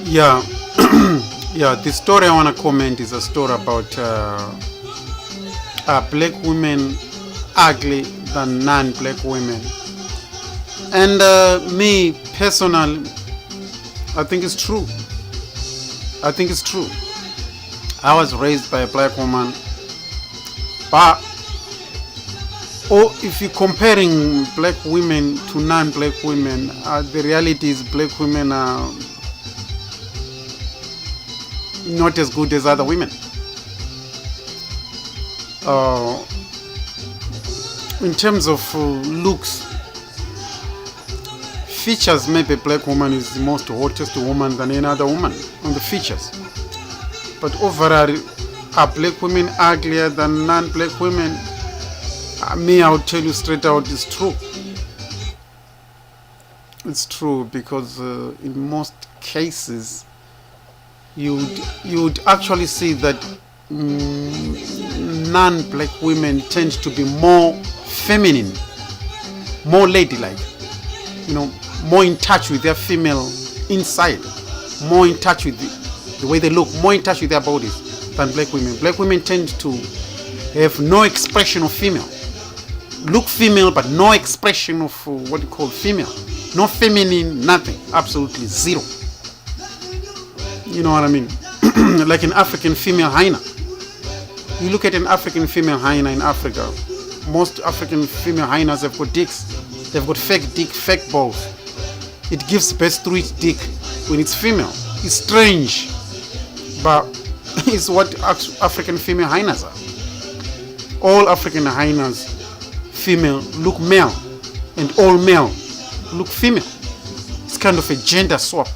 Yeah, yeah. The story I want to comment is a story about black women ugly than non-black women, and me personally, I think it's true. I think it's true. I was raised by a black woman, but or if you're comparing black women to non-black women, the reality is black women are not as good as other women. Uh, in terms of looks, features, maybe black woman is the most hottest woman than any other woman on the features. But overall, are black women uglier than non-black women? Me, I'll tell you straight out, it's true. It's true because in most cases, you'd actually see that non-black women tend to be more feminine, more ladylike, more in touch with their female inside, more in touch with the way they look, more in touch with their bodies than black women. Black women tend to have no expression of female, look female but no expression of what you call female, no feminine, nothing, absolutely zero. You know what I mean? Like an African female hyena. You look at an African female hyena in Africa, most African female hyenas have got dicks. They've got fake dick, fake balls. It gives birth through its dick when it's female. It's strange, but it's what African female hyenas are. All African hyenas, female, look male, and all male look female. It's kind of a gender swap.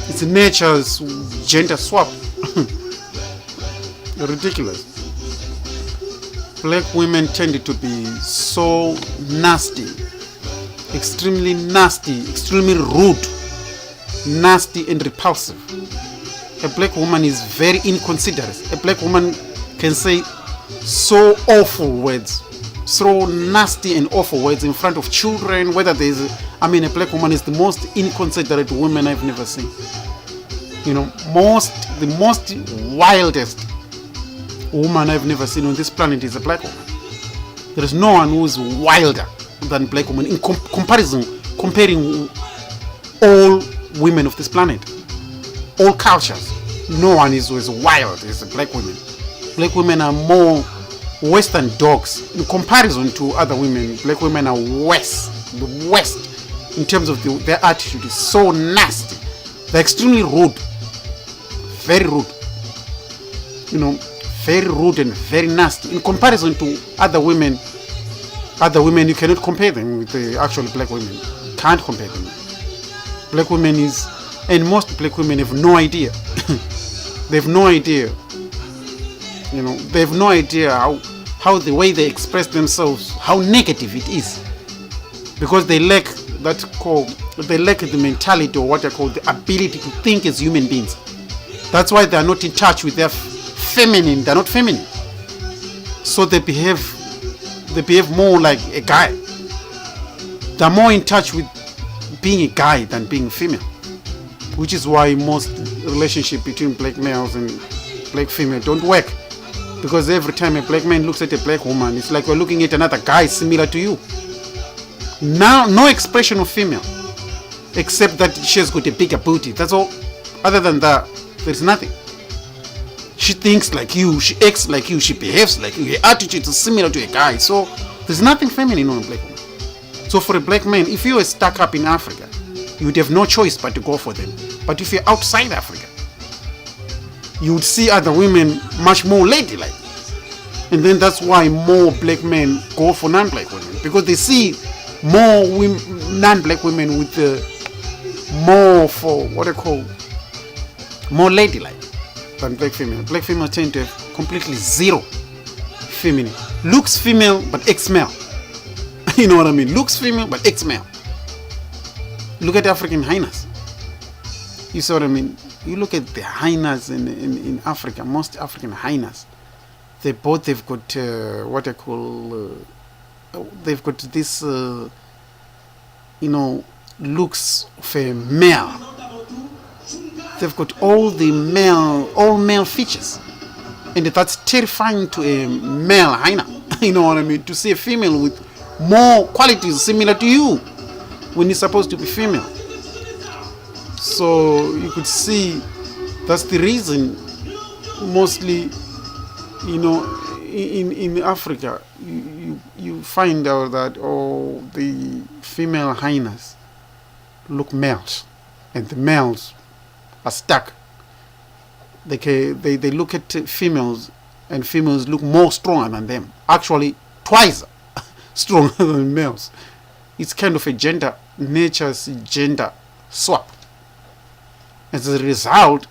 It's nature's gender swap. Ridiculous. Black women tended to be so nasty, extremely rude, nasty and repulsive. A black woman is very inconsiderate. A black woman can say so awful words, so nasty and awful words in front of children. Whether a black woman is the most inconsiderate woman I've never seen. The most wildest woman I've never seen on this planet is a black woman. There is no one who is wilder than black woman in comparing all women of this planet, all cultures. No one is as wild as black women. Black women are more Western dogs in comparison to other women. Black women are the worst in terms of their attitude is so nasty. They're extremely rude, very rude. Very rude and very nasty in comparison to other women. You cannot compare them with the actual black women. Can't compare them. Black women and most black women have no idea. They have no idea. They have no idea how the way they express themselves, how negative it is, because they lack the mentality, or what I call the ability to think as human beings. That's why they are not in touch with their feminine. They're not feminine, so they behave more like a guy. They're more in touch with being a guy than being female, which is why most relationship between black males and black female don't work, because every time a black man looks at a black woman, it's like we're looking at another guy similar to you. Now, no expression of female except that she has got a bigger booty. That's all. Other than that, there's nothing. She thinks like you, she acts like you, she behaves like you, her attitude is similar to a guy. So there's nothing feminine on a black woman. So for a black man, if you were stuck up in Africa, you would have no choice but to go for them. But if you're outside Africa, you would see other women much more ladylike. And then that's why more black men go for non-black women, because they see more non-black women with more for what I call more ladylike than black female. Black female tend to have completely zero feminine. Looks female but ex-male. You know what I mean? Looks female but ex-male. Look at African hyenas. You see what I mean? You look at the hyenas in Africa, most African hyenas, they've got what I call they've got this looks of a male, they've got all male features. And that's terrifying to a male hyena. You know what I mean? To see a female with more qualities similar to you when you're supposed to be female. So you could see that's the reason mostly, in Africa, you find out that the female hyenas look males, and the males are stuck. They look at females, and females look more stronger than them. Actually, twice stronger than males. It's kind of a nature's gender swap. As a result,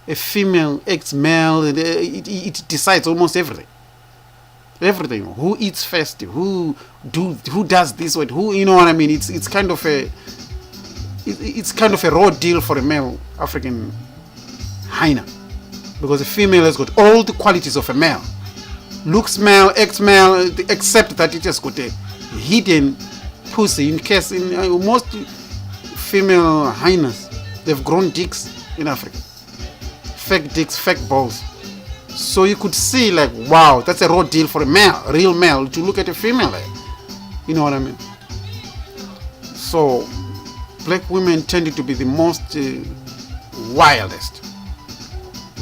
a female acts male. It decides almost everything. Everything. Who eats first? Who does this? Who? You know what I mean? It's kind of a raw deal for a male African hyena, because a female has got all the qualities of a male. Looks male, acts male, except that it has got a hidden pussy. In most female hyenas, they've grown dicks in Africa. Fake dicks, fake balls. So you could see, like, wow, that's a raw deal for a male, real male, to look at a female like. You know what I mean? So black women tended to be the most wildest,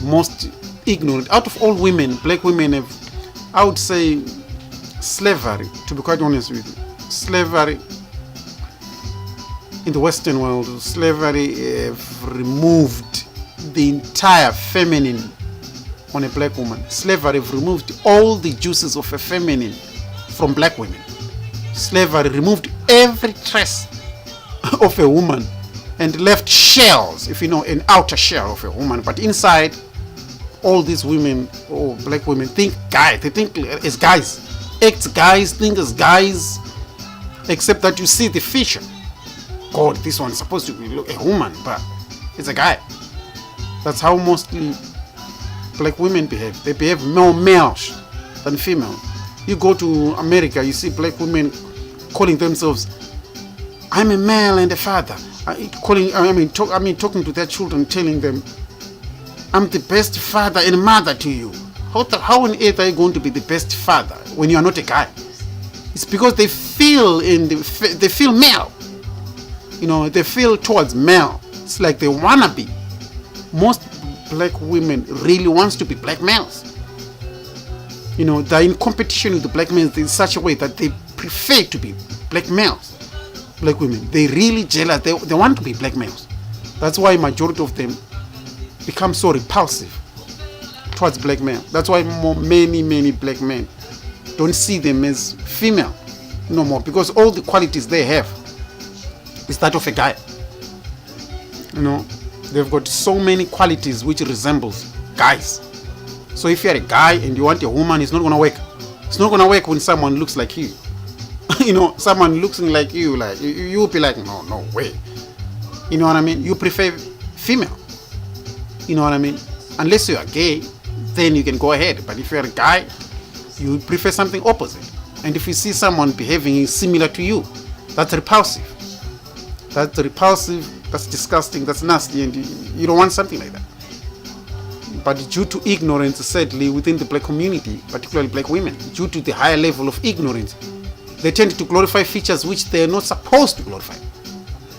most ignorant. Out of all women, black women have, I would say, slavery, to be quite honest with you. Slavery in the Western world, slavery have removed the entire feminine on a black woman. Slavery have removed all the juices of a feminine from black women. Slavery removed every trace of a woman and left shells, if you know, an outer shell of a woman. But inside, all these women, black women, think guys. They think as guys, act guys, think as guys, except that you see the feature. God, this one's supposed to be a woman, but it's a guy. That's how mostly black women behave. They behave more males than female. You go to America, you see black women calling themselves, I'm a male and a father. Talking to their children, telling them, I'm the best father and mother to you. How on earth are you going to be the best father when you are not a guy? It's because they feel male. They feel towards male. It's like they wanna be. Most black women really wants to be black males. They're in competition with the black men in such a way that they prefer to be black males. Black women, they really jealous. They want to be black males. That's why majority of them become so repulsive towards black men. That's why many black men don't see them as female no more, because all the qualities they have is that of a guy. They've got so many qualities which resembles guys. So if you're a guy and you want a woman, it's not gonna work. It's not gonna work when someone looks like you. Someone looking like you, like you'll be like, no way. You know what I mean? You prefer female. You know what I mean? Unless you are gay, then you can go ahead. But if you're a guy, you prefer something opposite. And if you see someone behaving similar to you, that's repulsive. That's repulsive, that's disgusting, that's nasty, and you don't want something like that. But due to ignorance, sadly, within the black community, particularly black women, due to the higher level of ignorance, they tend to glorify features which they are not supposed to glorify.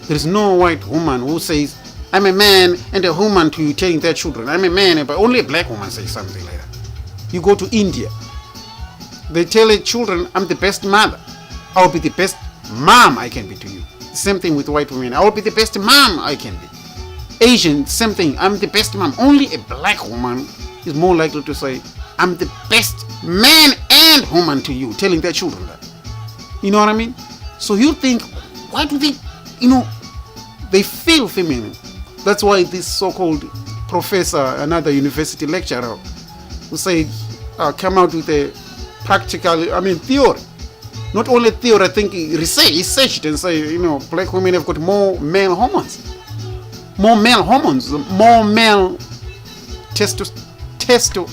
There is no white woman who says, I'm a man and a woman to you, telling their children, I'm a man, but only a black woman says something like that. You go to India, they tell their children, I'm the best mother. I'll be the best mom I can be to you. Same thing with white women. I will be the best mom I can be. Asian, same thing. I'm the best mom. Only a black woman is more likely to say, I'm the best man and woman to you, telling their children that. You know what I mean? So you think, why do they, they feel feminine. That's why this so-called professor, another university lecturer, who said, come out with a practical, theory. Not only theory, I think he researched and say, black women have got more male hormones. More male hormones, more male testosterone,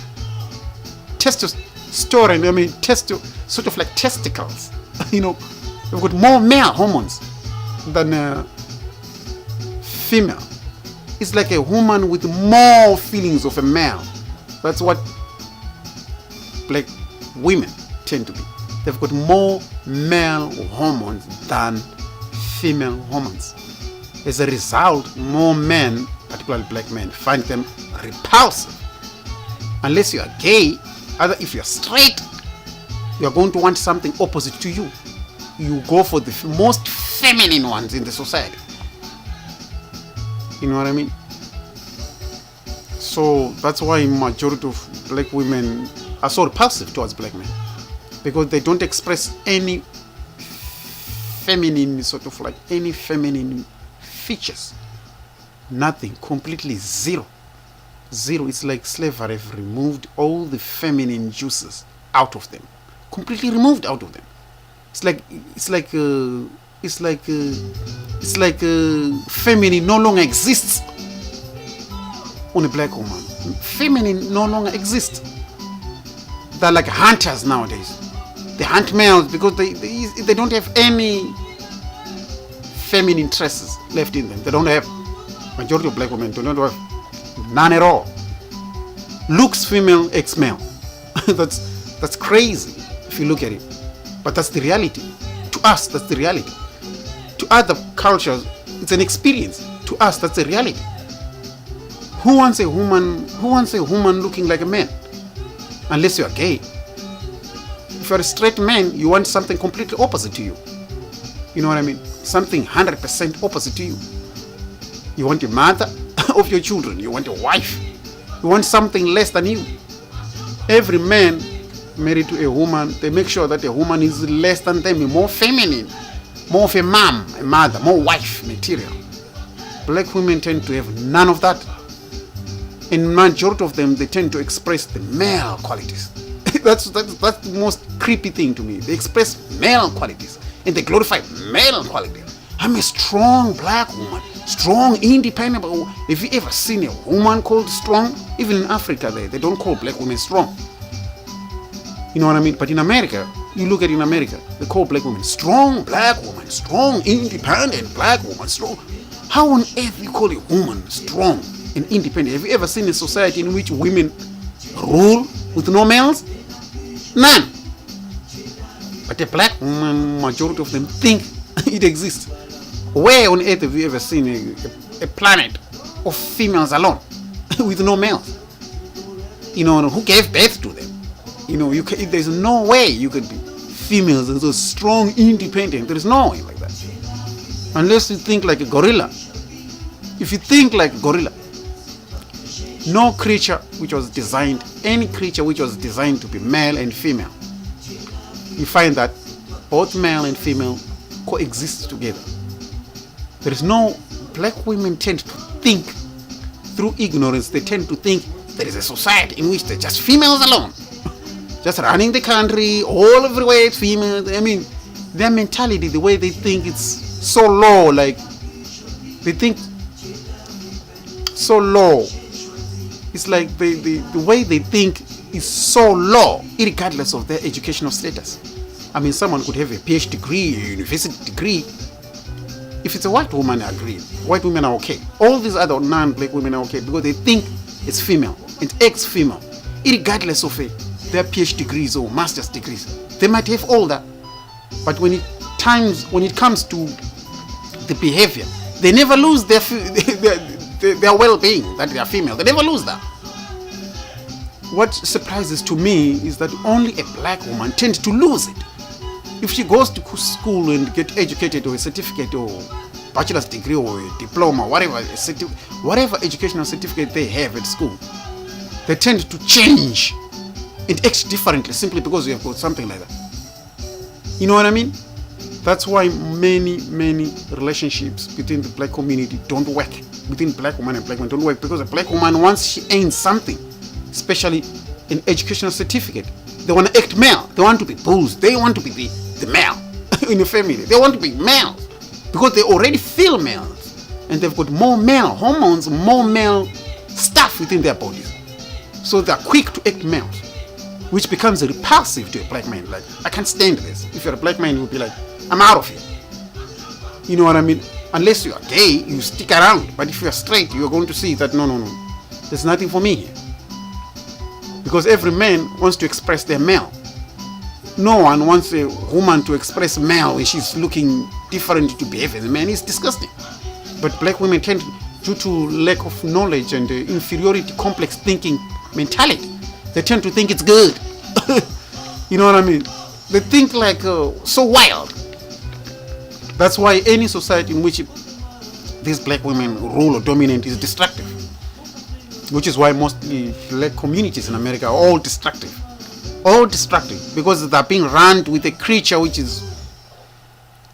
sort of like testicles. They've got more male hormones than female. It's like a woman with more feelings of a male. That's what black women tend to be. They've got more male hormones than female hormones. As a result, more men, particularly black men, find them repulsive. Unless you are gay, either if you're straight, you're going to want something opposite to you. You go for the most feminine ones in the society. You know what I mean? So that's why majority of black women are so repulsive towards black men, because they don't express any feminine any feminine features. Nothing. Completely zero. It's like slavery have removed all the feminine juices out of them. Completely removed out of them. It's like feminine no longer exists on a black woman. Feminine no longer exists. They're like hunters nowadays. They hunt males because they don't have any feminine traces left in them. They don't have. Majority of black women do not have none at all. Looks female, ex male. that's crazy if you look at it. But that's the reality. To us, that's the reality. To other cultures, it's an experience. To us, that's the reality. Who wants a woman looking like a man? Unless you are gay. If you're a straight man, you want something completely opposite to you. You know what I mean? Something 100% opposite to you. You want a mother of your children. You want a wife. You want something less than you. Every man married to a woman, they make sure that a woman is less than them, more feminine, more of a mom, a mother, more wife material. Black women tend to have none of that. And majority of them, they tend to express the male qualities. that's the most creepy thing to me. They express male qualities and they glorify male qualities. I'm a strong black woman, strong, independent. Have you ever seen a woman called strong? Even in Africa, they don't call black women strong. You know what I mean? But in America, you look at in America, they call black women strong black woman, strong, independent black woman, strong. How on earth you call a woman strong and independent? Have you ever seen a society in which women rule with no males? None. But a black woman, majority of them think it exists. Where on earth have you ever seen a planet of females alone with no males? You know, who gave birth to them? You know, there's no way you could be females and so strong, independent. There is no way like that. Unless you think like a gorilla. If you think like a gorilla, no creature which was designed, any creature which was designed to be male and female, you find that both male and female coexist together. There is no, black women tend to think through ignorance. They tend to think there is a society in which they're just females alone. Just running the country, all everywhere it's females. I mean, their mentality, the way they think, it's so low. Like, they think so low. It's like the way they think is so low, regardless of their educational status. I mean, someone could have a PhD degree, a university degree. If it's a white woman, I agree. White women are okay. All these other non-black women are okay because they think it's female, it's ex-female, regardless of their PhD degrees or master's degrees. They might have all that, but when it comes to the behavior, they never lose their well-being, that they are female. They never lose that. What surprises to me is that only a black woman tends to lose it. If she goes to school and get educated, or a certificate or bachelor's degree or a diploma, whatever educational certificate they have at school, they tend to change and act differently simply because you have got something like that. You know what I mean? That's why many relationships between the black community don't work. Between black woman and black man don't work because a black woman, once she earns something, especially an educational certificate, they want to act male. They want to be bulls. They want to be the male in the family. They want to be males because they already feel males and they've got more male hormones, more male stuff within their bodies. So they're quick to act males, which becomes repulsive to a black man. Like, I can't stand this. If you're a black man, you'll be like, I'm out of here. You know what I mean? Unless you are gay, you stick around. But if you are straight, you are going to see that no, there's nothing for me here. Because every man wants to express their male. No one wants a woman to express male when she's looking different to behave as a man. It's disgusting. But black women tend, due to lack of knowledge and inferiority complex thinking mentality, they tend to think it's good. You know what I mean? They think like so wild. That's why any society in which these black women rule or dominate is destructive. Which is why mostly black communities in America are all destructive. All destructive. Because they're being run with a creature which is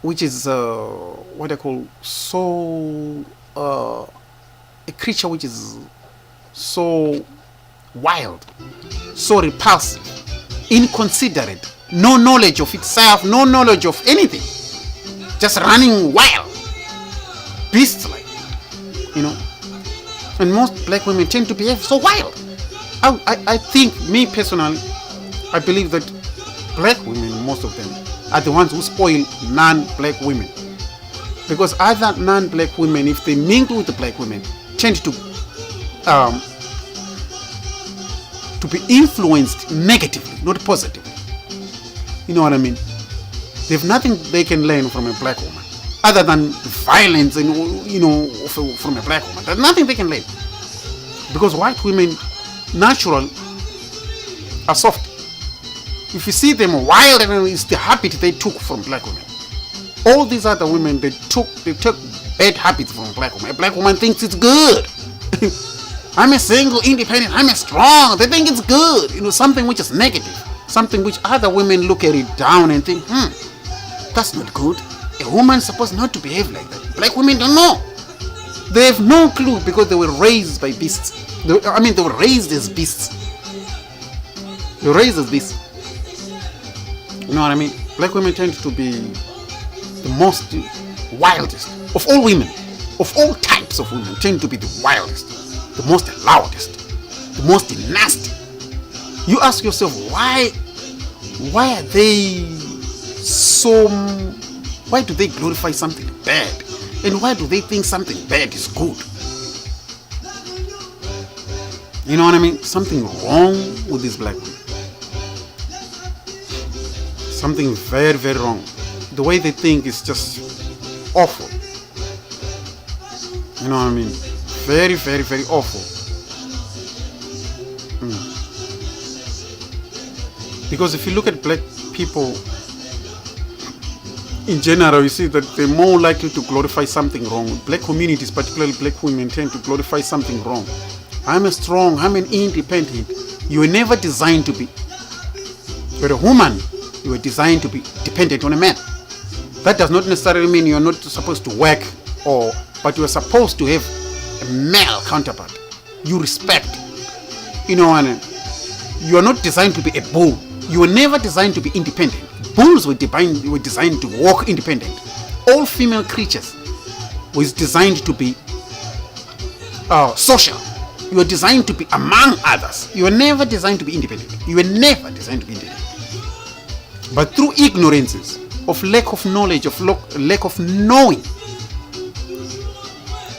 what I call a creature which is so wild, so repulsive, inconsiderate, no knowledge of itself, no knowledge of anything, just running wild, beasts like, you know. And most black women tend to behave so wild. I think, me personally, I believe that black women, most of them, are the ones who spoil non-black women. Because other non-black women, if they mingle with the black women, tend to be influenced negatively, not positively. You know what I mean? They have nothing they can learn from a black woman other than violence and, you know, from a black woman. There's nothing they can learn. Because white women naturally are soft. If you see them wild, and it's the habit they took from black women. All these other women, they took bad habits from black women. A black woman thinks it's good. I'm a single, independent, I'm a strong. They think it's good. You know, something which is negative. Something which other women look at it down and think, that's not good. A woman's supposed not to behave like that. Black women don't know. They have no clue because they were raised by beasts. They were raised as beasts. They were raised as beasts. You know what I mean? Black women tend to be the most wildest of all women, of all types of women, tend to be the wildest, the most loudest, the most nasty. You ask yourself, why are they so, why do they glorify something bad? And why do they think something bad is good? You know what I mean? Something wrong with these black women. Something very, very wrong. The way they think is just awful. You know what I mean? Very, very, very awful. Because if you look at black people in general, you see that they're more likely to glorify something wrong. Black communities, particularly black women, tend to glorify something wrong. I'm a strong, I'm an independent. You were never designed to be. You're a woman. You were designed to be dependent on a man. That does not necessarily mean you're not supposed to work, but you are supposed to have a male counterpart. You respect. You know, and you are not designed to be a bull. You were never designed to be independent. Bulls were designed to walk independent. All female creatures was designed to be social. You were designed to be among others. You were never designed to be independent. You were never designed to be independent. But through ignorances, of lack of knowledge, of lack of knowing,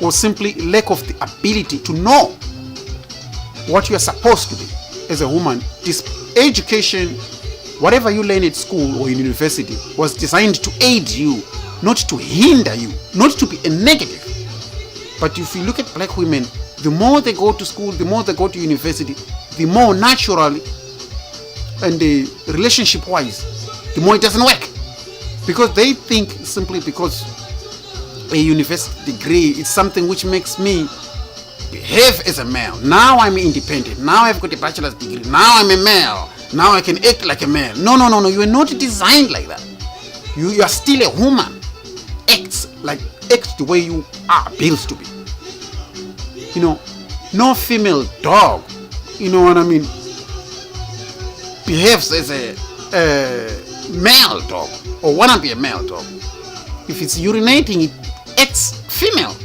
or simply lack of the ability to know what you are supposed to be as a woman, this education, whatever you learn at school or in university, was designed to aid you, not to hinder you, not to be a negative. But if you look at black women, the more they go to school, the more they go to university, the more naturally and the relationship-wise, the more it doesn't work. Because they think simply because a university degree is something which makes me behave as a male. Now I'm independent. Now I've got a bachelor's degree. Now I'm a male. Now I can act like a male. No. You are not designed like that. You are still a woman. Act the way you are built to be. You know, no female dog, you know what I mean, behaves as a male dog or wanna be a male dog. If it's urinating, it acts female.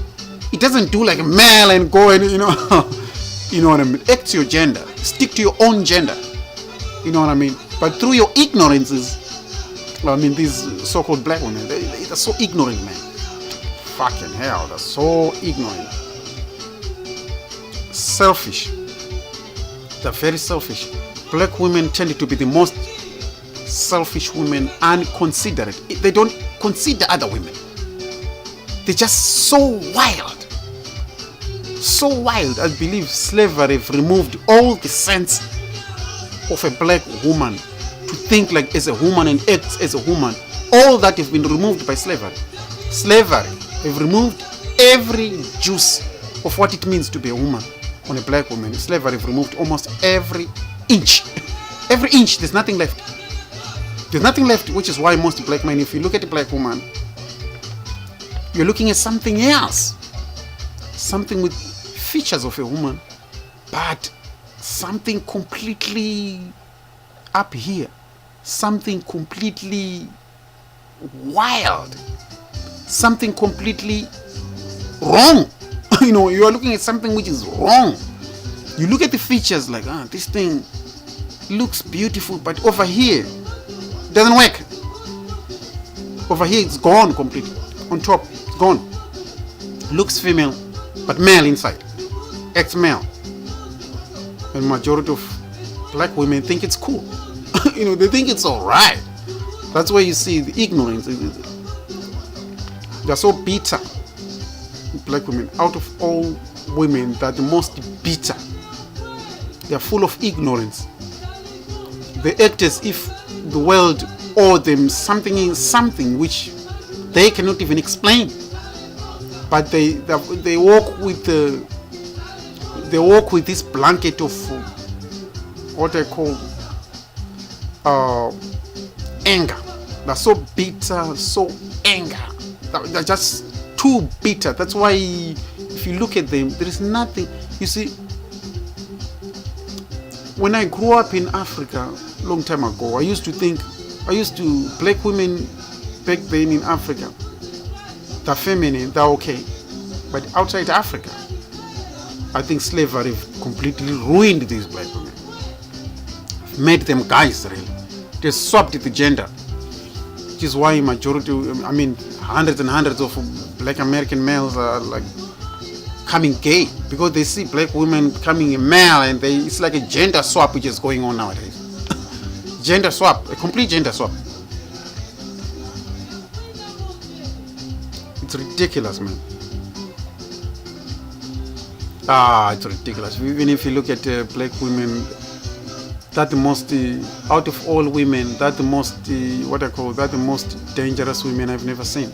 It doesn't do like a male and go and you know what I mean. Act your gender. Stick to your own gender. You know what I mean. But through your ignorances, I mean, these so-called black women, they're so ignorant, man. Fucking hell, they're so ignorant. Selfish. They're very selfish. Black women tend to be the most selfish women and considerate. They don't consider other women. They're just so wild. So wild. I believe slavery have removed all the sense of a black woman to think like as a woman and act as a woman. All that have been removed by slavery. Slavery have removed every juice of what it means to be a woman on a black woman. Slavery have removed almost every inch. Every inch, there's nothing left. There's nothing left, which is why most black men, if you look at a black woman, you're looking at something else. Something with features of a woman, but something completely up here. Something completely wild. Something completely wrong. You are looking at something which is wrong. You look at the features like, this thing looks beautiful, but over here, it doesn't work. Over here, it's gone completely. On top, it's gone. Looks female, but male inside. Ex-male. And majority of black women think it's cool. They think it's alright. That's where you see the ignorance. They're so bitter. Black women, out of all women, they're the most bitter. They're full of ignorance. They act as if the world owed them something which they cannot even explain. But they walk with this blanket of what I call anger. They're so bitter, so anger. They're just too bitter. That's why if you look at them, there is nothing. You see, when I grew up in Africa a long time ago, black women back then in Africa, they're feminine, they're okay. But outside Africa, I think slavery completely ruined these black women. Made them guys, really. They swapped the gender. Which is why hundreds and hundreds of black American males are like becoming gay, because they see black women becoming a male, and it's like a gender swap which is going on nowadays. Gender swap, a complete gender swap. It's ridiculous, man. It's ridiculous. Even if you look at black women, that the most out of all women, that the most the most dangerous women I've never seen.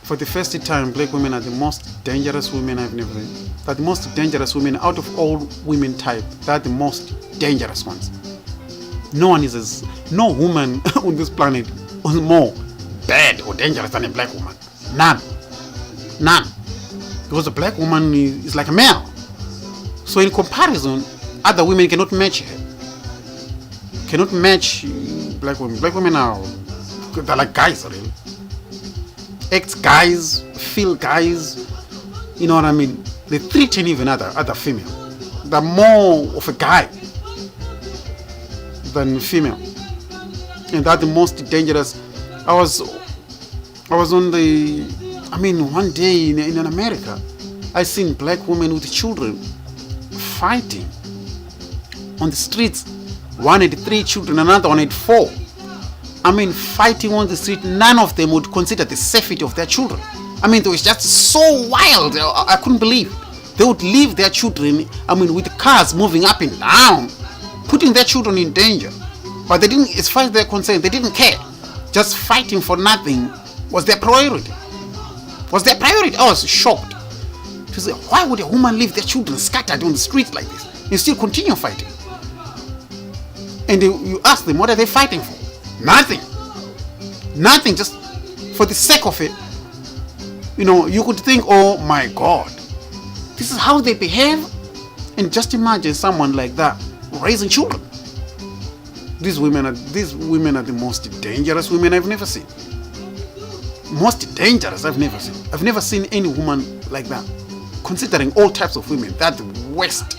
For the first time, black women are the most dangerous women I've never seen. They're the most dangerous women out of all women type. They're the most dangerous ones. No woman on this planet is more bad or dangerous than a black woman. None. Because a black woman is like a male. So in comparison, other women cannot match her. Cannot match black women. Black women they're like guys, really. Act guys, feel guys. You know what I mean? They threaten even other female. They're more of a guy than female. And that's the most dangerous. I was on one day in America, I seen black women with children fighting on the streets. One had 3 children, another one had 4. Fighting on the street. None of them would consider the safety of their children. They was just so wild. I couldn't believe. They would leave their children, with the cars moving up and down, putting their children in danger. But they didn't, as far as they're concerned, they didn't care. Just fighting for nothing was their priority. I was shocked to say, why would a woman leave their children scattered on the streets like this and still continue fighting? And you ask them, what are they fighting for? Nothing, just for the sake of it. You could think, oh my God, this is how they behave. And just imagine someone like that raising children. These women are the most dangerous women I've never seen. Most dangerous I've never seen. I've never seen any woman like that. Considering all types of women, that's the worst.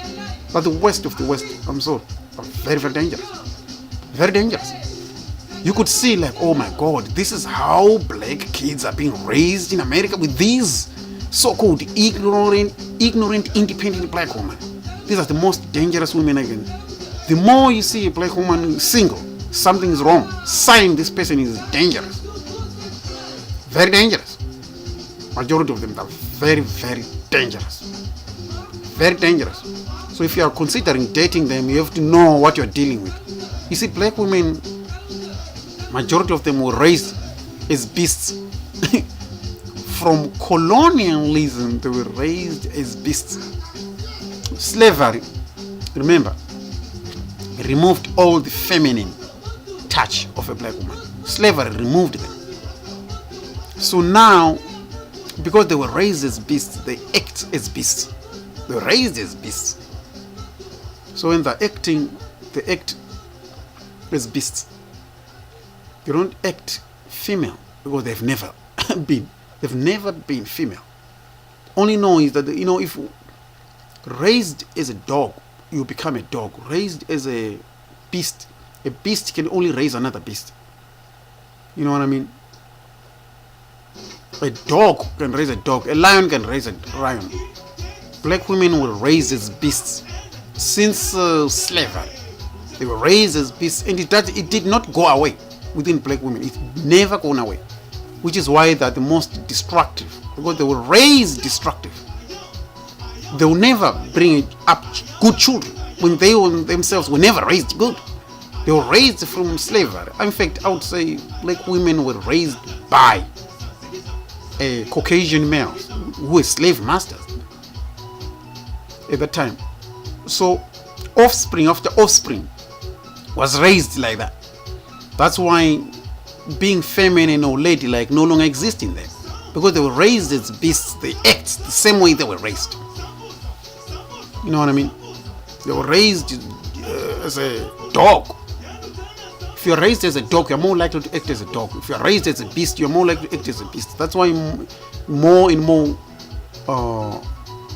But the worst of the worst, I'm sorry, are very, very dangerous. Very dangerous. You could see like, oh my God, this is how black kids are being raised in America with these so-called ignorant, independent black women. These are the most dangerous women again. The more you see a black woman single, something is wrong. Sign this person is dangerous. Very dangerous. Majority of them are very, very dangerous. Very dangerous. So if you are considering dating them, you have to know what you're dealing with. You see, black women, majority of them were raised as beasts. From colonialism, they were raised as beasts. Slavery, remember, removed all the feminine touch of a black woman. Slavery removed them. So now, because they were raised as beasts, they act as beasts. They were raised as beasts. So when they're acting, they act as beasts. They don't act female because they've never been. They've never been female. Only know is that, if raised as a dog, you become a dog. Raised as a beast can only raise another beast. You know what I mean? A dog can raise a dog. A lion can raise a lion. Black women were raised as beasts since slavery. They were raised as beasts, and it did not go away within black women. It's never gone away, which is why they're the most destructive, because they were raised destructive. They will never bring up good children when they themselves were never raised good. They were raised from slavery. In fact, I would say black women were raised by Caucasian males who were slave masters at that time. So offspring after offspring was raised like that. That's why being feminine or ladylike no longer exists in them, because they were raised as beasts. They act the same way they were raised. You know what I mean? They were raised as a dog. If you're raised as a dog, you're more likely to act as a dog. If you're raised as a beast, you're more likely to act as a beast. That's why more and more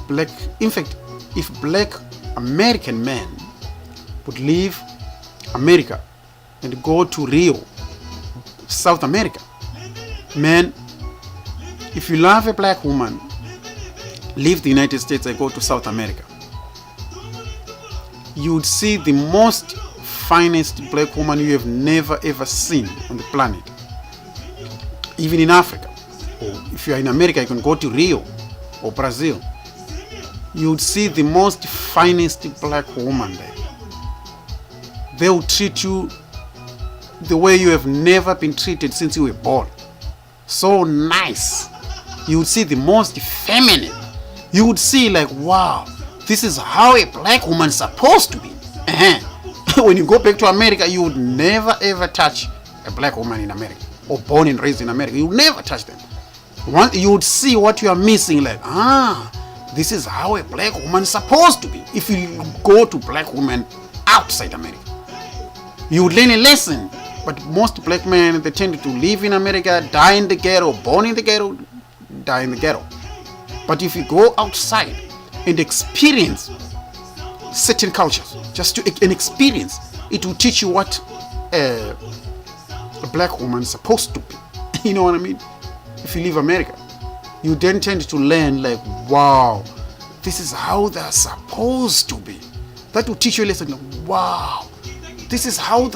black, in fact, if black American men would leave America and go to Rio, South America, man, if you love a black woman, leave the United States and go to South America, you would see the most finest black woman you have never ever seen on the planet. Even in Africa, or if you are in America, you can go to Rio or Brazil, you would see the most finest black woman there. They will treat you the way you have never been treated since you were born. So nice. You would see the most feminine. You would see like, wow, this is how a black woman is supposed to be. When you go back to America, you would never ever touch a black woman in America, or born and raised in America. You would never touch them. You would see what you are missing, like, this is how a black woman is supposed to be. If you go to black women outside America, you would learn a lesson. But most black men, they tend to live in America, die in the ghetto, born in the ghetto, die in the ghetto. But if you go outside and experience certain cultures, just to an experience, it will teach you what a black woman is supposed to be. You know what I mean? If you leave America, you then tend to learn like, wow, this is how they're supposed to be. That will teach you a lesson like, wow, this is how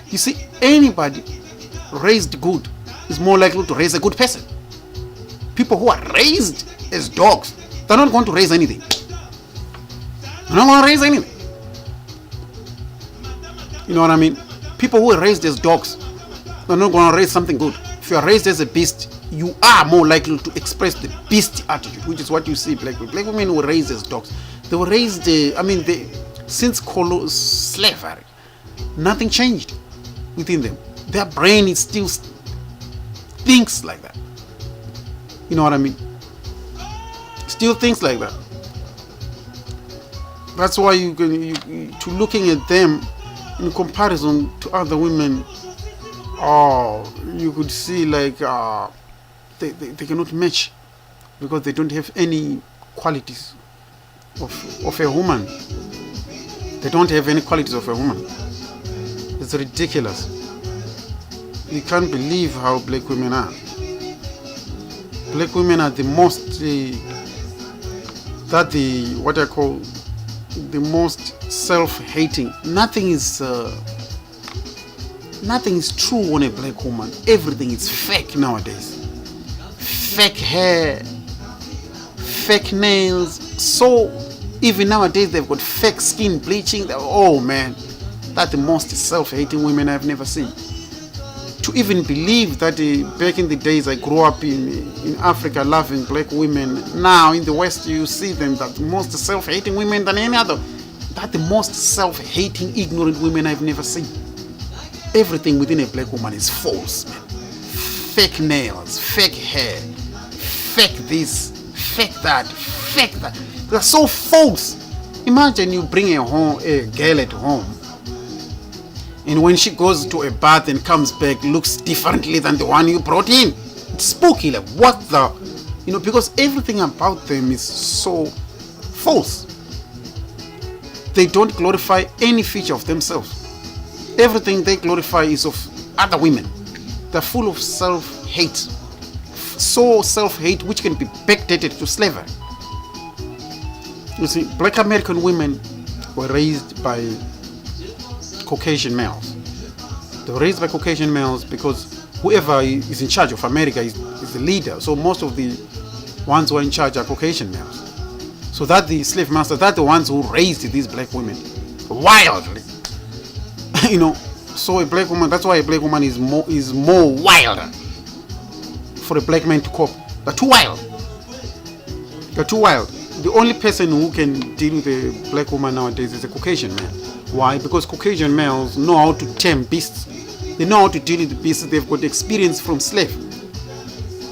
you see, anybody raised good is more likely to raise a good person. People who are raised as dogs, they're not going to raise anything. They're not going to raise anything. You know what I mean? People who are raised as dogs, they're not going to raise something good. If you are raised as a beast, you are more likely to express the beast attitude, which is what you see black women were raised as dogs. They were raised, since slavery, nothing changed within them. Their brain is still thinks like that. You know what I mean? Still thinks like that. That's why to looking at them in comparison to other women, you could see like they cannot match, because they don't have any qualities of a woman. They don't have any qualities of a woman. It's ridiculous. You can't believe how black women are. Black women are the most, what I call the most self-hating. Nothing is true on a black woman. Everything is fake nowadays. Fake hair, fake nails. So even nowadays they've got fake skin bleaching. Oh man, that's the most self-hating women I've never seen. To even believe that back in the days I grew up in Africa loving black women, now in the West you see them that the most self-hating women than any other. That the most self-hating, ignorant women I've never seen. Everything within a black woman is false, man. Fake nails, fake hair, fake this, fake that, fake that. They're so false. Imagine you bring a girl at home, and when she goes to a bath and comes back, looks differently than the one you brought in. It's spooky, like what the, because everything about them is so false. They don't glorify any feature of themselves. Everything they glorify is of other women. They're full of self-hate. So self-hate which can be backdated to slavery. You see, black American women were raised by Caucasian males. They were raised by Caucasian males because whoever is in charge of America is the leader. So most of the ones who are in charge are Caucasian males. So that the slave masters, that the ones who raised these black women wildly. So a black woman, that's why a black woman is more wilder for a black man to cope. They're too wild. They're too wild. The only person who can deal with a black woman nowadays is a Caucasian man. Why? Because Caucasian males know how to tame beasts. They know how to deal with the beasts. They've got experience from slave.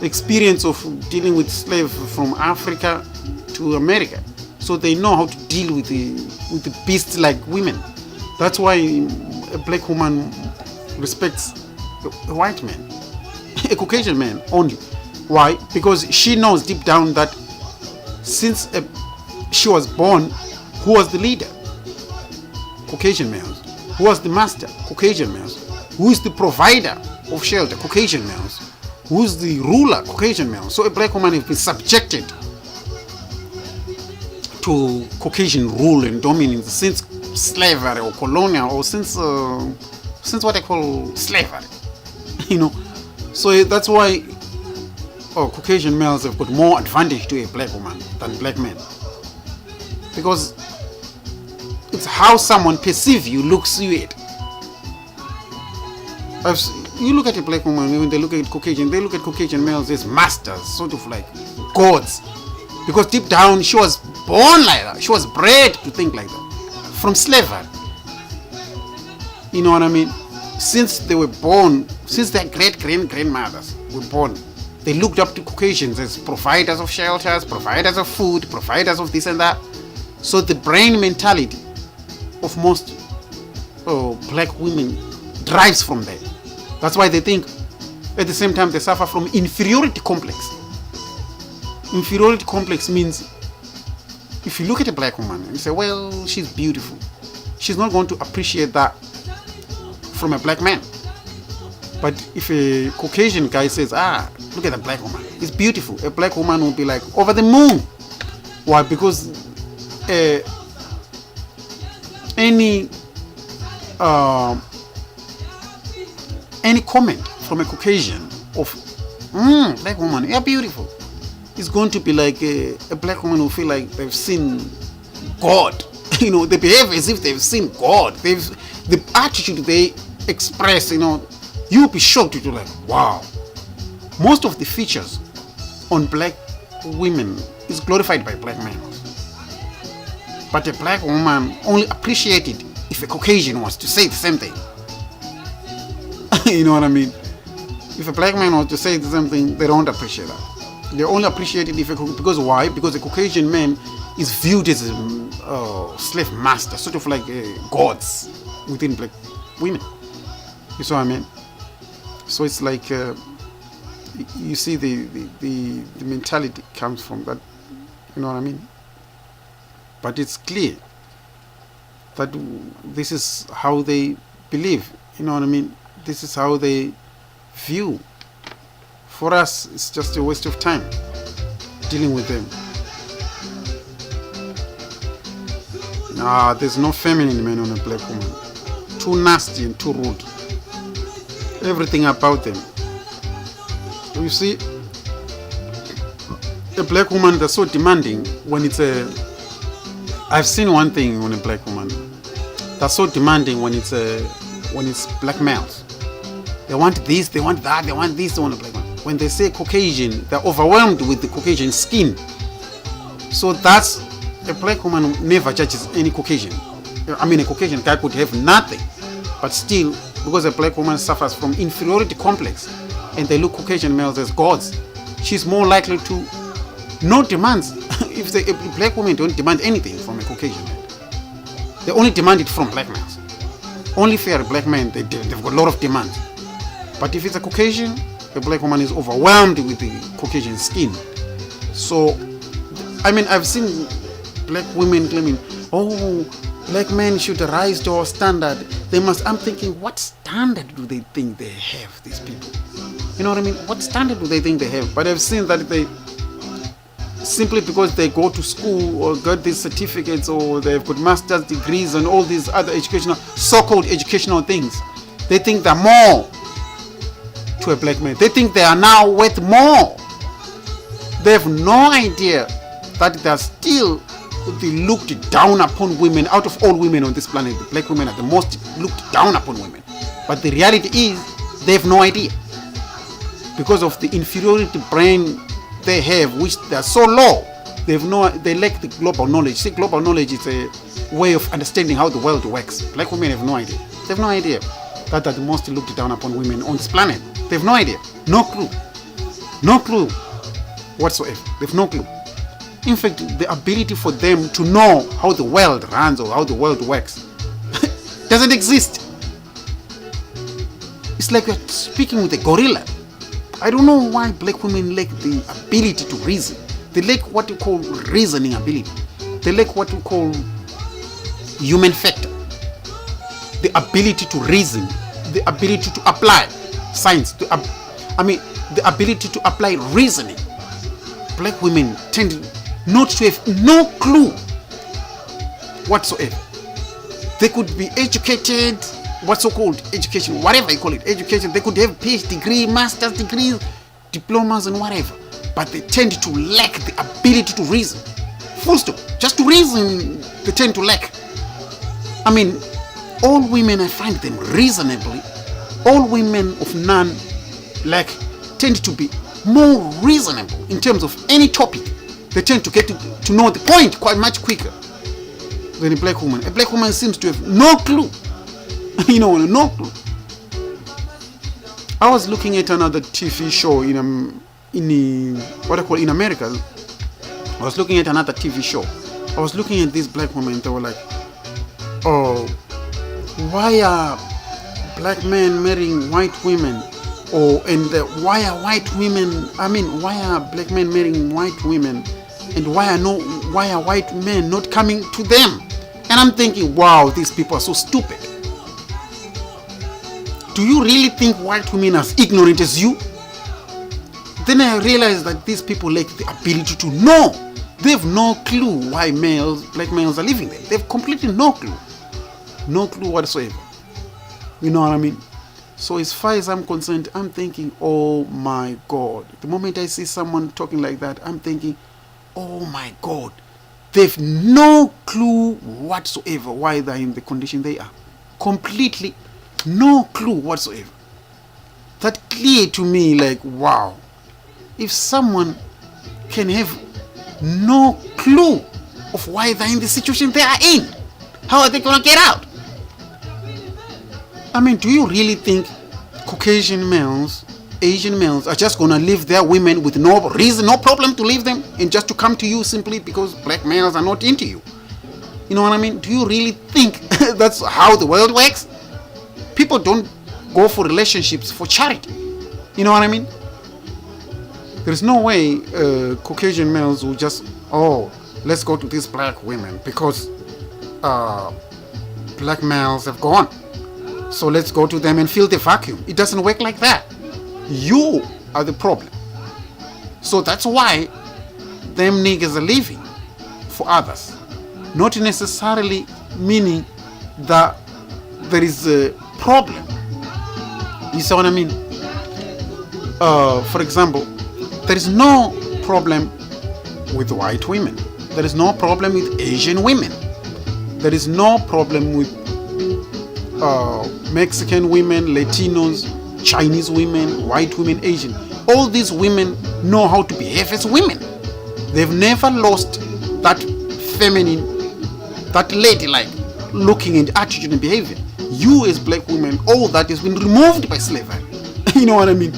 Experience of dealing with slave from Africa to America. So they know how to deal with the beasts like women. That's why a black woman respects a white man. A Caucasian man only. Why? Because she knows deep down that since she was born, who was the leader? Caucasian males. Who was the master? Caucasian males. Who is the provider of shelter? Caucasian males. Who is the ruler? Caucasian males. So a black woman has been subjected to Caucasian rule and dominance since slavery or colonial, or since what I call slavery. So that's why Caucasian males have got more advantage to a black woman than black men, because it's how someone perceives you, looks you at. You look at a black woman, when they look at Caucasian, they look at Caucasian males as masters, sort of like gods, because deep down she was born like that. She was bred to think like that from slavery. You know what I mean? Since they were born, since their great-grandmothers were born, they looked up to Caucasians as providers of shelters, providers of food, providers of this and that. So the brain mentality of most black women drives from there. That's why they think, at the same time, they suffer from inferiority complex. Inferiority complex means if you look at a black woman and you say, well, she's beautiful, she's not going to appreciate that from a black man. But if a Caucasian guy says, look at the black woman, it's beautiful, a black woman will be like, over the moon. Why? Because any comment from a Caucasian of black woman, you're beautiful, is going to be like a black woman who feel like they've seen God. They behave as if they've seen God. The attitude they express, you'll be shocked. You're like, wow. Most of the features on black women is glorified by black men. But a black woman only appreciated if a Caucasian was to say the same thing. You know what I mean? If a black man was to say the same thing, they don't appreciate that. They only appreciate it because why? Because a Caucasian man is viewed as a slave master, sort of like gods within black women. You see what I mean? So it's like you see the mentality comes from that. You know what I mean? But it's clear that this is how they believe. You know what I mean? This is how they view. For us, it's just a waste of time dealing with them. There's no feminine man on a black woman. Too nasty and too rude. Everything about them. You see, a black woman that's so demanding when it's a... I've seen one thing on a black woman that's so demanding when it's black males. They want this, they want that, they want this, they want a black man. When they say Caucasian, they're overwhelmed with the Caucasian skin. So that's... A black woman never judges any Caucasian. I mean, a Caucasian guy could have nothing, but still, because a black woman suffers from inferiority complex and they look Caucasian males as gods, she's more likely to not demand. If a black woman don't demand anything from a Caucasian man, they only demand it from black males. Only fair black men, they've got a lot of demand. But if it's a Caucasian, the black woman is overwhelmed with the Caucasian skin. So, I mean, I've seen black women claiming, oh, black men should rise to our standard. They must. I'm thinking, what standard do they think they have, these people? You know what I mean? What standard do they think they have? But I've seen that they, simply because they go to school or got these certificates or they've got master's degrees and all these other educational, so-called educational things, they think they're more to a black man. They think they are now worth more. They have no idea that they're still... They looked down upon women. Out of all women on this planet, the black women are the most looked down upon women. But the reality is, they have no idea. Because of the inferiority brain they have, which they are so low, they lack the global knowledge. See, global knowledge is a way of understanding how the world works. Black women have no idea. They have no idea that they're the most looked down upon women on this planet. They have no idea. No clue. No clue whatsoever. They have no clue. In fact, the ability for them to know how the world runs or how the world works doesn't exist. It's like you're speaking with a gorilla. I don't know why black women lack the ability to reason. They lack what you call reasoning ability. They lack what you call human factor. The ability to reason, the ability to apply science, the ability to apply reasoning. Black women tend not to have no clue whatsoever. They could be educated, what's so-called education, whatever you call it, education. They could have PhD degree, master's degrees, diplomas and whatever. But they tend to lack the ability to reason. Full stop. Just to reason, they tend to lack. I mean, all women, I find them reasonably, all women of non-black tend to be more reasonable in terms of any topic. They tend to get to know the point quite much quicker than a black woman. A black woman seems to have no clue. No clue. I was looking at another TV show in America. I was looking at another TV show. I was looking at these black women. They were like, oh, why are black men marrying white women? Why are black men marrying white women? And why are white men not coming to them? And I'm thinking, wow, these people are so stupid. Do you really think white women are as ignorant as you? Then I realized that these people lack the ability to know. They have no clue why black males are leaving them. They have completely no clue. No clue whatsoever. You know what I mean? So as far as I'm concerned, I'm thinking, oh my God. The moment I see someone talking like that, I'm thinking, oh my God. They've no clue whatsoever why they're in the condition they are. Completely no clue whatsoever. That clear to me, like, wow. If someone can have no clue of why they're in the situation they are in, how are they going to get out? I mean, do you really think Caucasian males, Asian males are just going to leave their women with no reason, no problem to leave them and just to come to you simply because black males are not into you? You know what I mean? Do you really think that's how the world works? People don't go for relationships for charity. You know what I mean? There's no way Caucasian males will just, let's go to these black women because black males have gone. So let's go to them and fill the vacuum. It doesn't work like that. You are the problem. So that's why them niggas are living for others. Not necessarily meaning that there is a problem. You see what I mean? For example, there is no problem with white women. There is no problem with Asian women. There is no problem with Mexican women, Latinos, Chinese women, white women, Asian. All these women know how to behave as women. They've never lost that feminine, that ladylike looking and attitude and behavior. You as black women, all that has been removed by slavery. You know what I mean?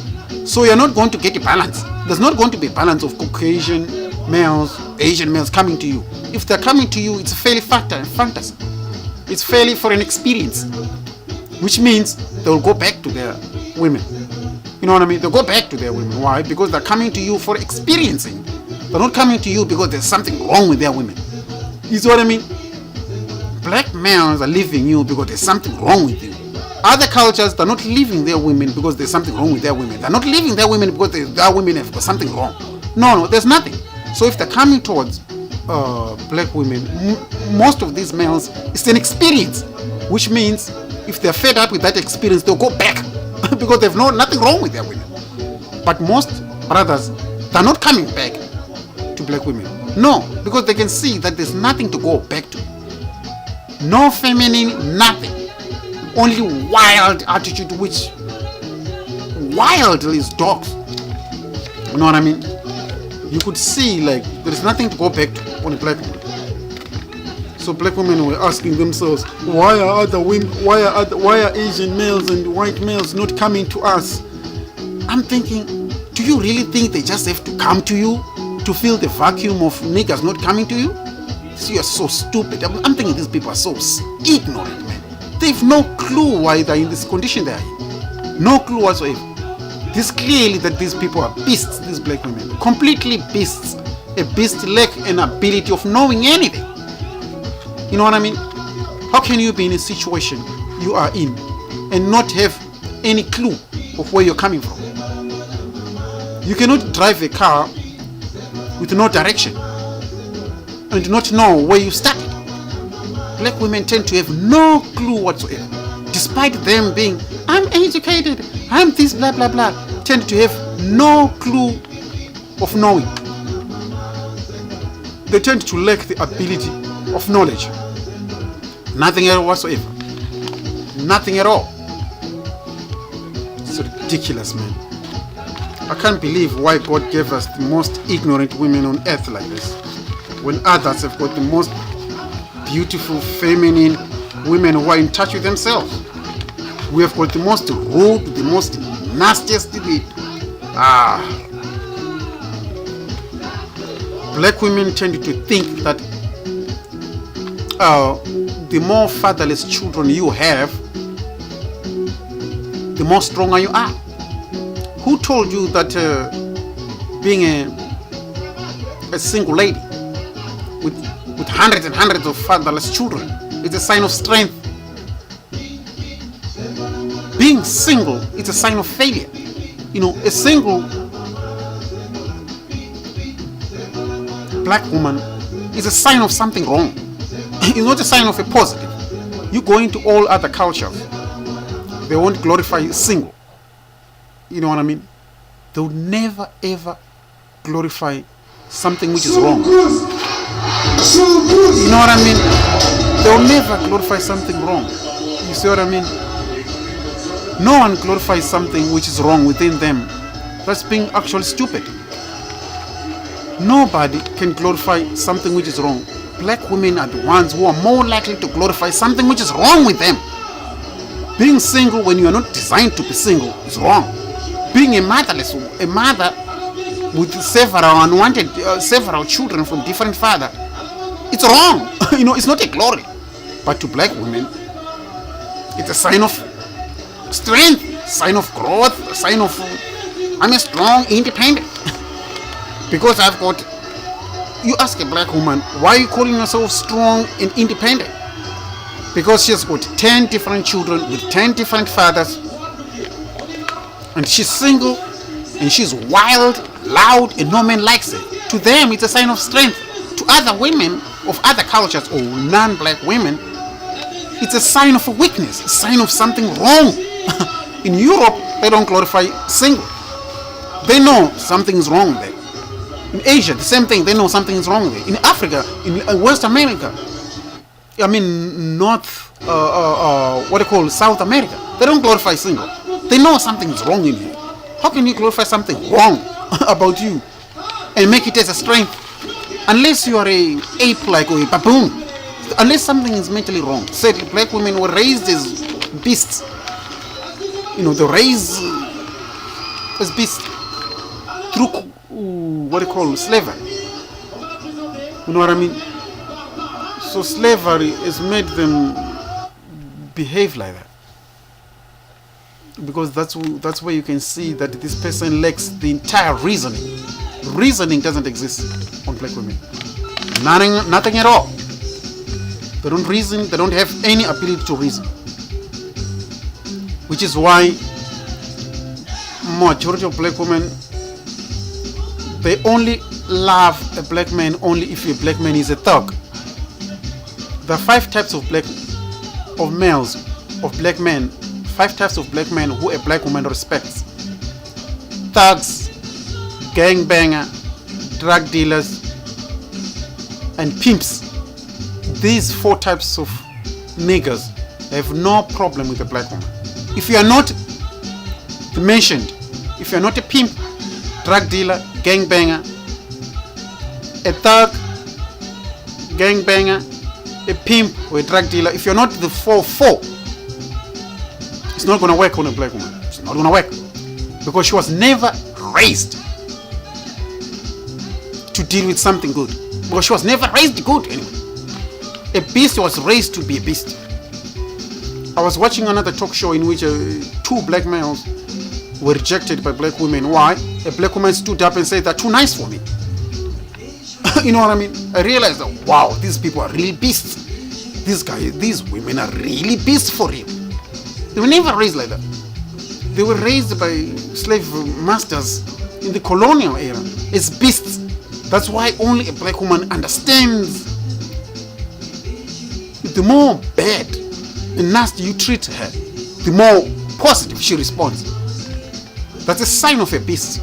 So you're not going to get a balance. There's not going to be a balance of Caucasian males, Asian males coming to you. If they're coming to you, it's fairly fantasy. It's fairly for an experience, which means they'll go back to their women. You know what I mean? They'll go back to their women. Why? Because they're coming to you for experiencing. They're not coming to you because there's something wrong with their women. You see what I mean? Black males are leaving you because there's something wrong with you. Other cultures, they're not leaving their women because there's something wrong with their women. They're not leaving their women because their women have got something wrong. No, there's nothing. So if they're coming towards black women, most of these males, it's an experience, which means if they're fed up with that experience, they'll go back because they've nothing wrong with their women. But most brothers, they're not coming back to black women. No, because they can see that there's nothing to go back to. No feminine, nothing. Only wild attitude, which wild is dogs. You know what I mean? You could see like there is nothing to go back to on a black woman. So black women were asking themselves, why are Asian males and white males not coming to us? I'm thinking, do you really think they just have to come to you to fill the vacuum of niggas not coming to you? See, you're so stupid. I'm thinking these people are so ignorant, man. They've no clue why they're in this condition they are in. No clue whatsoever. This clearly that these people are beasts, these black women. Completely beasts. A beast lack an ability of knowing anything. You know what I mean? How can you be in a situation you are in and not have any clue of where you're coming from? You cannot drive a car with no direction and not know where you started. Black women tend to have no clue whatsoever. Despite them being, I'm educated, I'm this, blah, blah, blah, tend to have no clue of knowing. They tend to lack the ability of knowledge. Nothing at all whatsoever. Nothing at all. It's ridiculous, man. I can't believe why God gave us the most ignorant women on earth like this, when others have got the most beautiful, feminine women who are in touch with themselves. We have got the most rude, the most nastiest, black women tend to think that the more fatherless children you have, the more stronger you are. Who told you that being a single lady with hundreds and hundreds of fatherless children is a sign of strength? Being single is a sign of failure. You know, a single black woman is a sign of something wrong. It's not a sign of a positive. You go into all other cultures, they won't glorify single. You know what I mean? They would never ever glorify something which is wrong. You know what I mean? They will never glorify something wrong. You see what I mean? No one glorifies something which is wrong within them. That's being actually stupid. Nobody can glorify something which is wrong. Black women are the ones who are more likely to glorify something which is wrong with them. Being single when you are not designed to be single is wrong. Being a mother with several children from different fathers, it's wrong. You know, it's not a glory. But to black women, it's a sign of strength, sign of growth, a sign of I'm a strong, independent. Because I've got, you ask a black woman, why are you calling yourself strong and independent? Because she's got 10 different children with 10 different fathers and she's single, and she's wild, loud, and no man likes it. To them, it's a sign of strength. To other women of other cultures or non-black women, it's a sign of a weakness, a sign of something wrong. In Europe, they don't glorify single. They know something's wrong there. In Asia, the same thing. They know something's wrong there. In Africa, in West America, North, what do you call South America, they don't glorify single. They know something's wrong in you. How can you glorify something wrong about you and make it as a strength? Unless you are a ape like or a baboon. Unless something is mentally wrong. Sadly, black women were raised as beasts. They're raised as beasts through what do you call slavery. You know what I mean? So slavery has made them behave like that. Because that's where you can see that this person lacks the entire reasoning. Reasoning doesn't exist on black women. Nothing at all. They don't reason. They don't have any ability to reason. Which is why majority of black women, they only love a black man only if a black man is a thug. There are 5 types of black men. 5 types of black men who a black woman respects: thugs, gangbanger, drug dealers, and pimps. These 4 types of niggers have no problem with a black woman. If you are not mentioned, if you are not a pimp, drug dealer, gangbanger, a thug, gangbanger, a pimp, or a drug dealer, if you're not the 4, it's not going to work on a black woman. It's not going to work. Because she was never raised to deal with something good. Because she was never raised good anyway. A beast was raised to be a beast. I was watching another talk show in which 2 black males were rejected by black women. Why? A black woman stood up and said, "They're too nice for me." You know what I mean? I realized that, wow, these people are really beasts. These women are really beasts for real. They were never raised like that. They were raised by slave masters in the colonial era as beasts. That's why only a black woman understands. The more bad and nasty you treat her, the more positive she responds. That's a sign of a beast.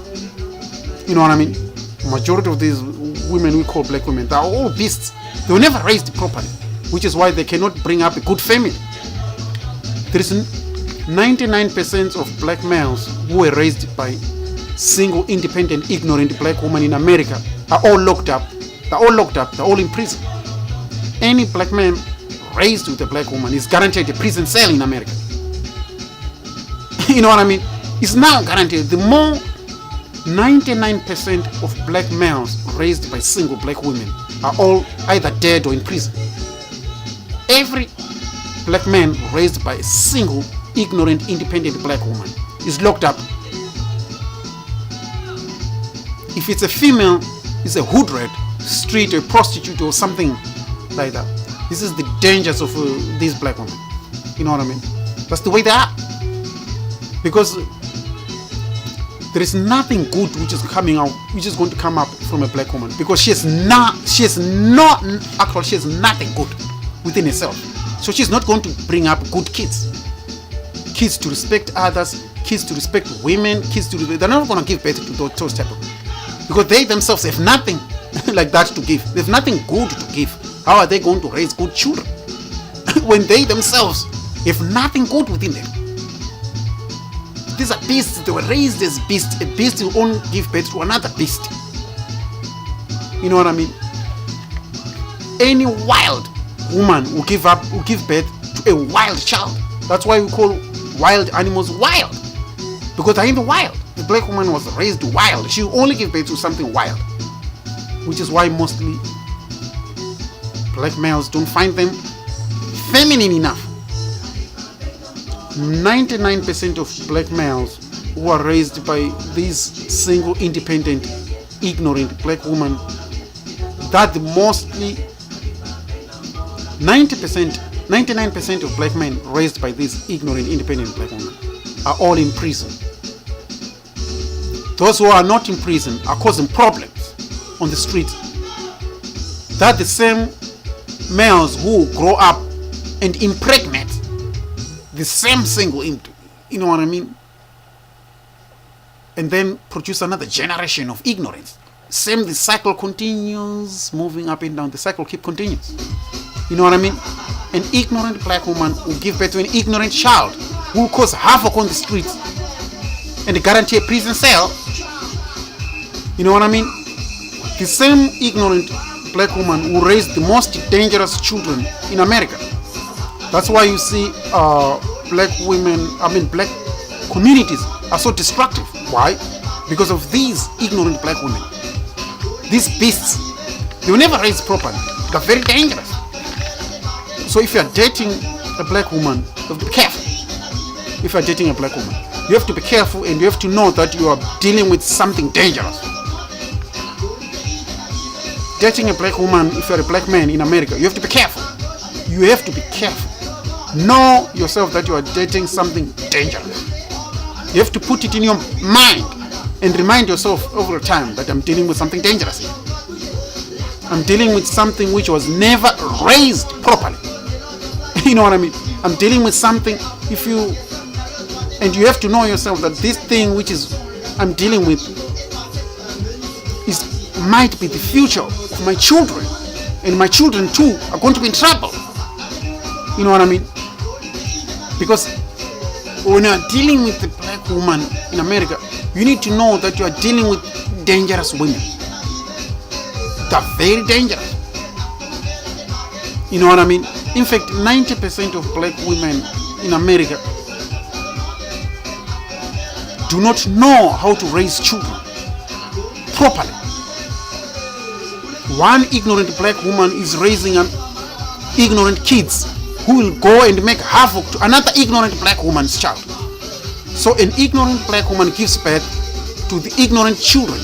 You know what I mean? Majority of these women we call black women, they are all beasts. They were never raised properly, which is why they cannot bring up a good family. There is 99% of black males who were raised by single, independent, ignorant black women in America are all locked up. They're all in prison. Any black man raised with a black woman is guaranteed a prison cell in America. You know what I mean? It's now guaranteed. The more 99% of black males raised by single black women are all either dead or in prison. Every black man raised by a single, ignorant, independent black woman is locked up. If it's a female, it's a hood rat, street, a prostitute, or something like that. This is the dangers of these black women. You know what I mean? That's the way they are. Because there is nothing good which is going to come up from a black woman. Because she has nothing good within herself. So she's not going to bring up good kids. Kids to respect others, kids to respect women, they're not going to give birth to those type of. Because they themselves have nothing like that to give. They have nothing good to give. How are they going to raise good children when they themselves have nothing good within them? These are beasts. They were raised as beasts. A beast will only give birth to another beast. You know what I mean? Any wild woman will give birth to a wild child. That's why we call wild animals wild. Because they're in the wild. The black woman was raised wild. She will only give birth to something wild. Which is why mostly black males don't find them feminine enough. 99% of black males who are raised by these single, independent, ignorant black women, that mostly 99% of black men raised by these ignorant, independent black women are all in prison. Those who are not in prison are causing problems on the street. They're the same males who grow up and impregnate the same single, you know what I mean? And then produce another generation of ignorance. Same, the cycle continues, moving up and down. The cycle keep continues. You know what I mean? An ignorant black woman will give birth to an ignorant child who will cause havoc on the streets and guarantee a prison cell. You know what I mean? The same ignorant black woman will raise the most dangerous children in America. That's why you see black communities are so destructive. Why? Because of these ignorant black women. These beasts, they will never raise properly. They're very dangerous. So if you're dating a black woman, you have to be careful. If you're dating a black woman, you have to be careful, and you have to know that you are dealing with something dangerous. Dating a black woman, if you're a black man in America, you have to be careful. You have to be careful. Know yourself that you are dating something dangerous. You have to put it in your mind and remind yourself over time that I'm dealing with something dangerous here. I'm dealing with something which was never raised properly. You know what I mean? I'm dealing with something, and you have to know yourself that this thing which I'm dealing with might be the future of my children, and my children too are going to be in trouble. You know what I mean? Because when you're dealing with a black woman in America, you need to know that you are dealing with dangerous women. They're very dangerous. You know what I mean? In fact, 90% of black women in America do not know how to raise children properly. One ignorant black woman is raising ignorant kids who will go and make havoc to another ignorant black woman's child. So an ignorant black woman gives birth to the ignorant children,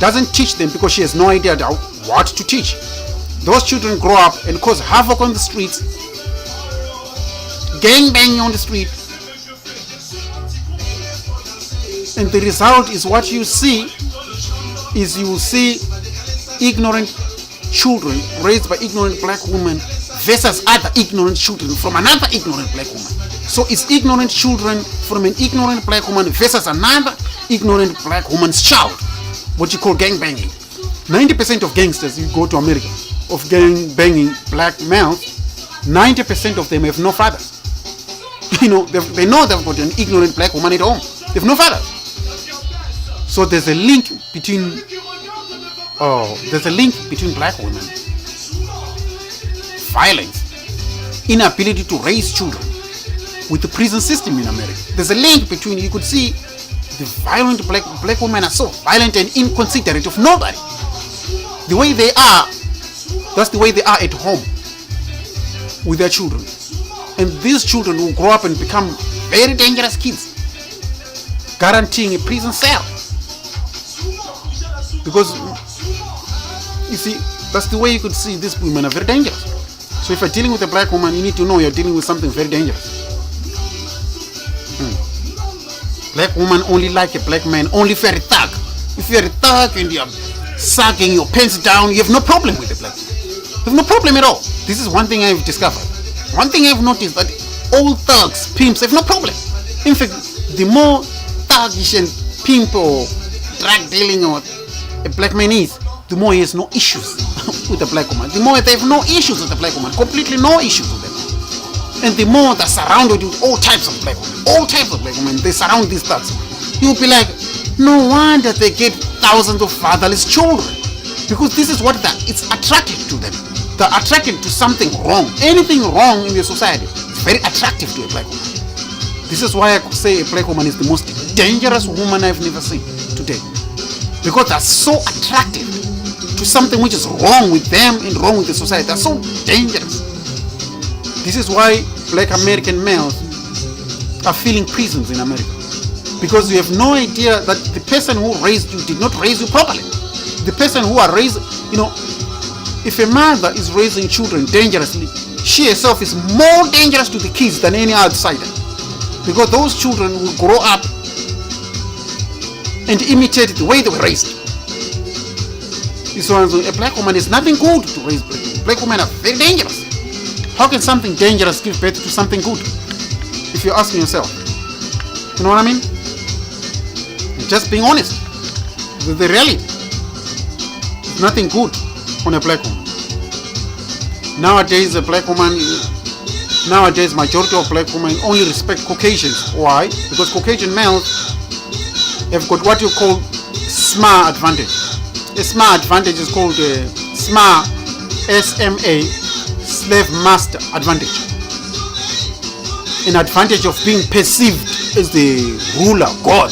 doesn't teach them because she has no idea what to teach. Those children grow up and cause havoc on the streets, gang banging on the street, and the result is what you see is you will see ignorant children raised by ignorant black women versus other ignorant children from another ignorant black woman. So it's ignorant children from an ignorant black woman versus another ignorant black woman's child. What you call gang banging. 90% of gangsters, you go to America, of gang banging black males, 90% of them have no fathers. You know, they know they've got an ignorant black woman at home. They have no father. So there's a link between black women, violence, inability to raise children, with the prison system in America. There's a link between, you could see the violent black women are so violent and inconsiderate of nobody. The way they are, that's the way they are at home with their children. And these children will grow up and become very dangerous kids, guaranteeing a prison cell. Because, you see, that's the way you could see these women are very dangerous. So if you're dealing with a black woman, you need to know you're dealing with something very dangerous. Black woman only like a black man, only if you're a thug. If you're a thug and you're sucking your pants down, you have no problem with the black woman. You have no problem at all. This is one thing I've discovered. One thing I've noticed, that all thugs, pimps have no problem. In fact, the more thuggish and pimp or drug dealing or a black man is, the more he has no issues with the black woman. The more they have no issues with the black woman, completely no issues with them. And the more they're surrounded with all types of black women, they surround these thugs. You'll be like, no wonder they get thousands of fatherless children. Because this is what it's attractive to them. They're attracted to something wrong. Anything wrong in your society is very attractive to a black woman. This is why I could say a black woman is the most dangerous woman I've never seen today. Because they're so attractive to something which is wrong with them and wrong with the society. They're so dangerous. This is why black American males are filling prisons in America. Because you have no idea that the person who raised you did not raise you properly. The person who are raised, if a mother is raising children dangerously, she herself is more dangerous to the kids than any outsider. Because those children will grow up and imitate the way they were raised. So a black woman is nothing good to raise black women. Black women are very dangerous. How can something dangerous give birth to something good? If you're asking yourself. You know what I mean? Just being honest with the reality. There's nothing good on a black woman. Nowadays, majority of black women only respect Caucasians. Why? Because Caucasian males have got what you call SMA advantage. A SMA advantage is called SMA, SMA, slave master advantage. An advantage of being perceived as the ruler, God.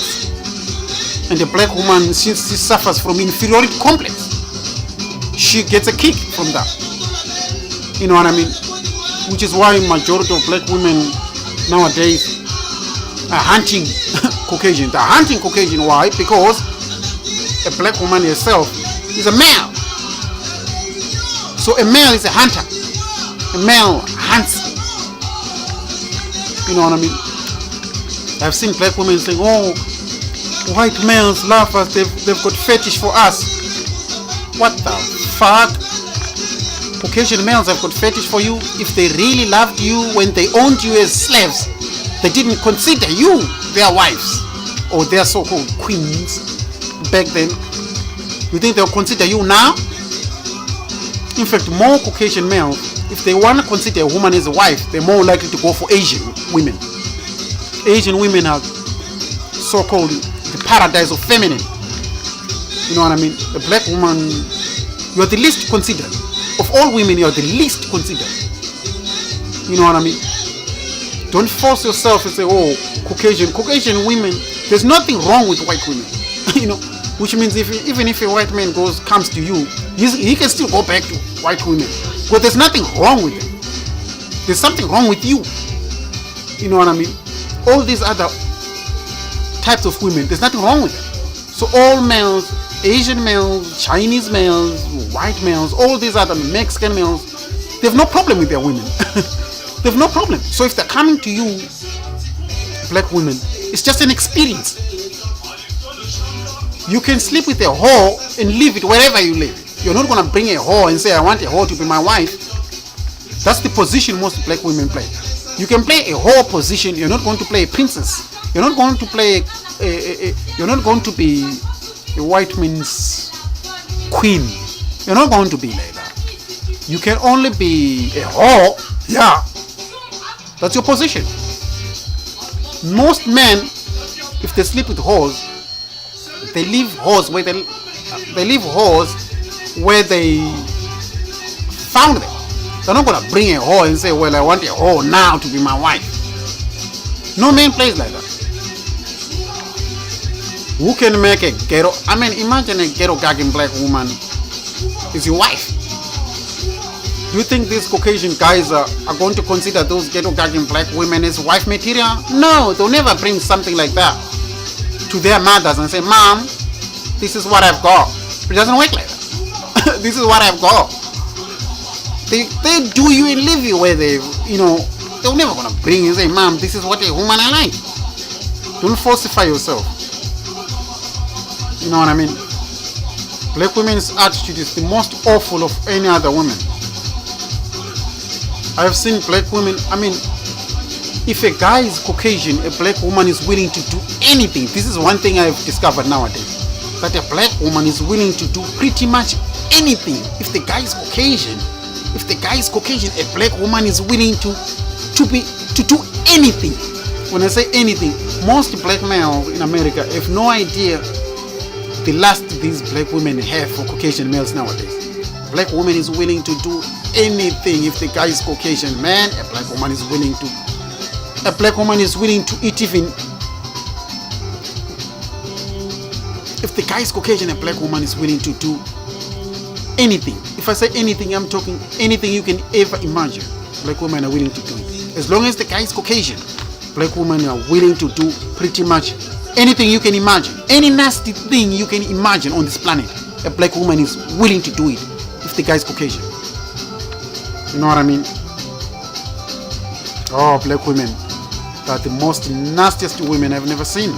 And the black woman, since she suffers from inferiority complex, she gets a kick from that. You know what I mean? Which is why majority of black women nowadays are hunting Caucasian. They're hunting Caucasian. Why? Because a black woman herself is a male. So a male is a hunter. A male hunts. You know what I mean? I've seen black women saying, oh, white males love us, they've got fetish for us. What the fuck? Caucasian males have got fetish for you. If they really loved you when they owned you as slaves, they didn't consider you their wives or their so-called queens back then. You think they'll consider you now? In fact, more Caucasian males, if they want to consider a woman as a wife, they're more likely to go for Asian women. Asian women are so-called the paradise of feminine. You know what I mean? A black woman, you are the least considered. Of all women, you are the least considered. You know what I mean? Don't force yourself and say, oh, Caucasian women, there's nothing wrong with white women. You know, which means even if a white man comes to you, he can still go back to white women. But there's nothing wrong with them. There's something wrong with you. You know what I mean? All these other types of women, there's nothing wrong with them. So all males, Asian males, Chinese males, white males, all these other Mexican males, they have no problem with their women. They have no problem. So if they're coming to you, black women, it's just an experience. You can sleep with a whore and leave it wherever you live. You're not going to bring a whore and say, I want a whore to be my wife. That's the position most black women play. You can play a whore position. You're not going to play a princess. You're not going to play you're not going to be a white man's queen. You're not going to be like that. You can only be a whore. Yeah. That's your position. Most men, if they sleep with whores, they leave whores where they found them. They're not gonna bring a whore and say, well, I want a whore now to be my wife. No man plays like that. Who can make a ghetto? I mean, imagine a ghetto gagging black woman is your wife. Do you think these Caucasian guys are going to consider those ghetto gagging black women as wife material? No, they'll never bring something like that to their mothers and say, Mom, this is what I've got. It doesn't work like that. This is what I've got. They do you and leave you where they're never gonna bring you and say, Mom, this is what a woman I like. Don't falsify yourself. You know what I mean? Black women's attitude is the most awful of any other woman. I've seen black women, if a guy is Caucasian, a black woman is willing to do anything. This is one thing I've discovered nowadays. That a black woman is willing to do pretty much anything. If the guy is Caucasian, a black woman is willing to do anything. When I say anything, most black males in America have no idea the lust these black women have for Caucasian males nowadays. A black woman is willing to do anything. If the guy is Caucasian man, a black woman is willing to eat even. If the guy is Caucasian, a black woman is willing to do anything. If I say anything, I'm talking anything you can ever imagine. Black women are willing to do it. As long as the guy is Caucasian, black women are willing to do pretty much anything you can imagine. Any nasty thing you can imagine on this planet, a black woman is willing to do it if the guy is Caucasian. You know what I mean? Oh, black women are the most nastiest women I've never seen.